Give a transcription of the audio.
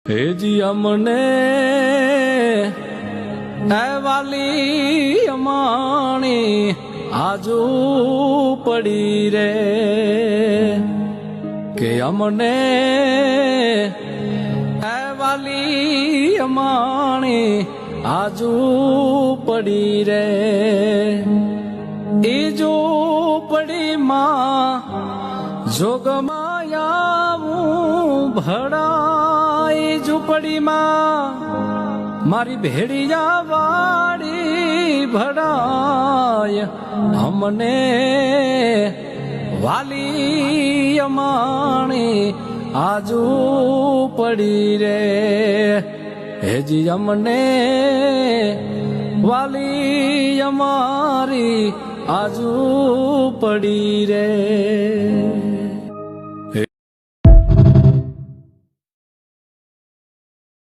હેજી અમને વાલી અમાણી આજુ પડી રે કે અમને વાલી અમાણી આજુ પડી રે એ જો પડી માં જોગમાયાવું ભડાઈ ઝૂંપડીમાં મારી ભેડિયા વાડી ભડાય અમને વાલી અમાણી આજુ પડી રે હેજી અમને વાલી અમારી આજુ પડી રે।